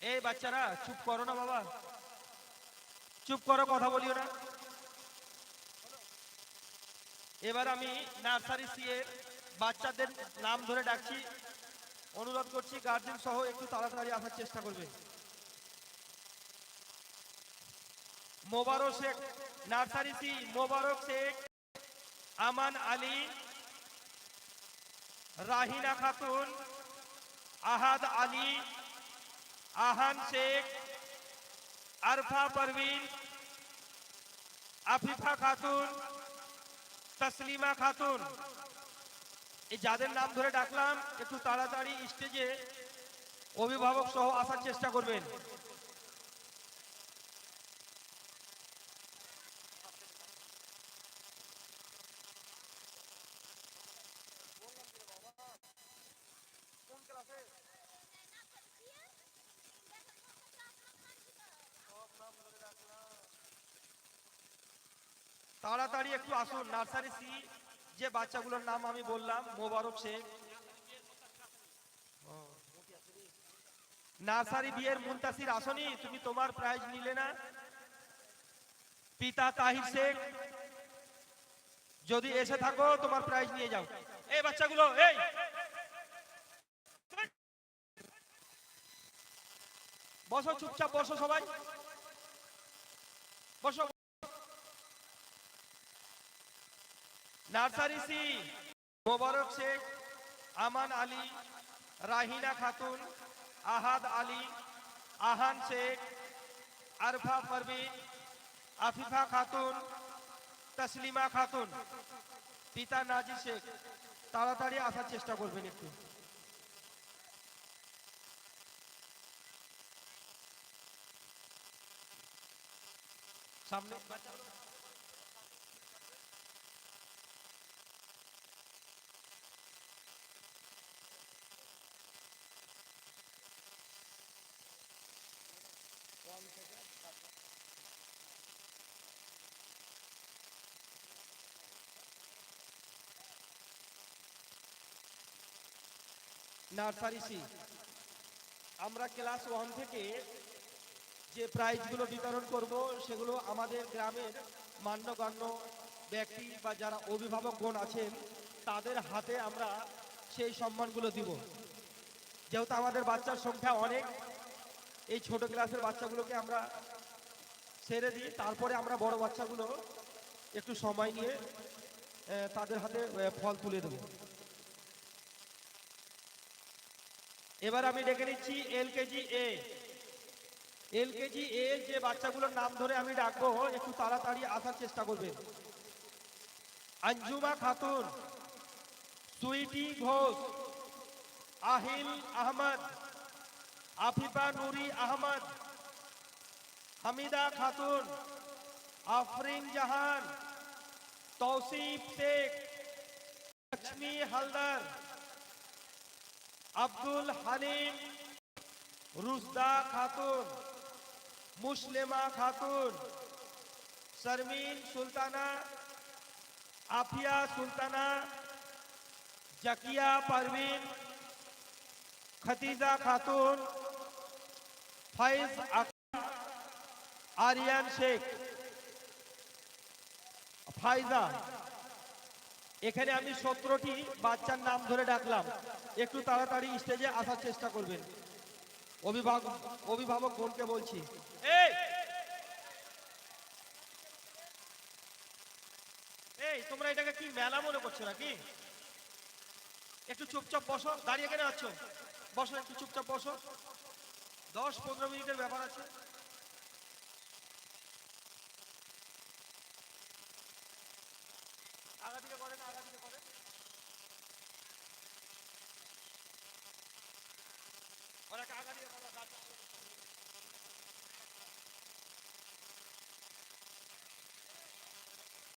এই বাচ্চারা চুপ করো না বাবা, চুপ করো, কথা বলিও না। এবার আমি নার্সারি সি এর বাচ্চাদের নাম ধরে ডাকছি, অনুরোধ করছি গার্জেন সহ একটু তাড়াতাড়ি আসার চেষ্টা করবে। মোবারক শেখ, নার্সারি সি মোবারক শেখ, আমান আলী, রাহিনা খাতুন, আহাদ আলী, আহান শেখ, আরফা পারভিন, আফিফা খাতুন, তসলিমা খাতুন। এই যাদের নাম ধরে ডাকলাম একটু তাড়াতাড়ি স্টেজে অভিভাবক সহ আসার চেষ্টা করবেন। তাড়াতাড়ি একটু আসুন। নার্সারি সি যে বাচ্চাগুলোর নাম আমি বললাম, মোবারক শেখ, নার্সারি বি এর মুনতাসির আসনি, তুমি তোমার প্রাইজ নিলে না। পিতা তাহির শেখ, যদি এসে থাকো তোমার প্রাইজ নিয়ে যাও। এই বাচ্চাগুলো, এই বসো, চুপচাপ বসো, সবাই বসো। নার্সারি সি মোবারক শেখ, আমান আলী, রাহিনা খাতুন, আহাদ আলী, আহান শেখ, আরফা পারভিন, আফিফা খাতুন, তসলিমা খাতুন, পিতা নাজির শেখ। তাড়াতাড়ি আসার চেষ্টা করবেন একটু। সামনে নার্সারি সি, আমরা ক্লাস 1 থেকে যে প্রাইজগুলো বিতরণ করব সেগুলো আমাদের গ্রামের মান্যগণ্য ব্যক্তি বা যারা অভিভাবকগণ আছেন তাদের হাতে আমরা সেই সম্মানগুলো দিব। যেহেতু আমাদের বাচ্চার সংখ্যা অনেক, এই ছোট ক্লাসের বাচ্চাগুলোকে আমরা ছেড়ে দিই, তারপরে আমরা বড় বাচ্চাগুলো একটু সময় নিয়ে তাদের হাতে ফল তুলে দেব। এবার আমি ডেকে নিচ্ছি এলকেজি এ। এলকেজি এ যে বাচ্চাগুলোর নাম ধরে আমি ডাকবো একটু তাড়াতাড়ি আসার চেষ্টা করবেন। अंजुमा खातून, सुईटी घोष, আহিল আহমদ, আফিফা নুরি আহমদ, হামিদা খাতুন, আফরিন জাহান, তৌসিফ শেখ, লক্ষ্মী হালদার, আব্দুল হালিম, রুজদা খাতুন, মুসলিমা খাতুন, শর্মিন সুলতানা, আফিয়া সুলতানা, জাকিয়া পারভিন, খতিজা খাতুন, ফাইজ আক্তার, আরিয়ান শেখ, ফাইজা। এখানে আমি 17টি বাচ্চার নাম ধরে ডাকলাম, একটু তাড়াতাড়ি স্টেজে আসার চেষ্টা করবেন। অভিভাবক বোনকে বলছি, এই এই তোমরা এটাকে কি মেলা মনে করছো নাকি? একটু চুপচাপ বসো, দাঁড়িয়ে কেন আছো? বসো, একটু চুপচাপ বসো, 10-15 মিনিটের ব্যাপার আছে। আগা দিকে করেন, আগা দিকে করেন।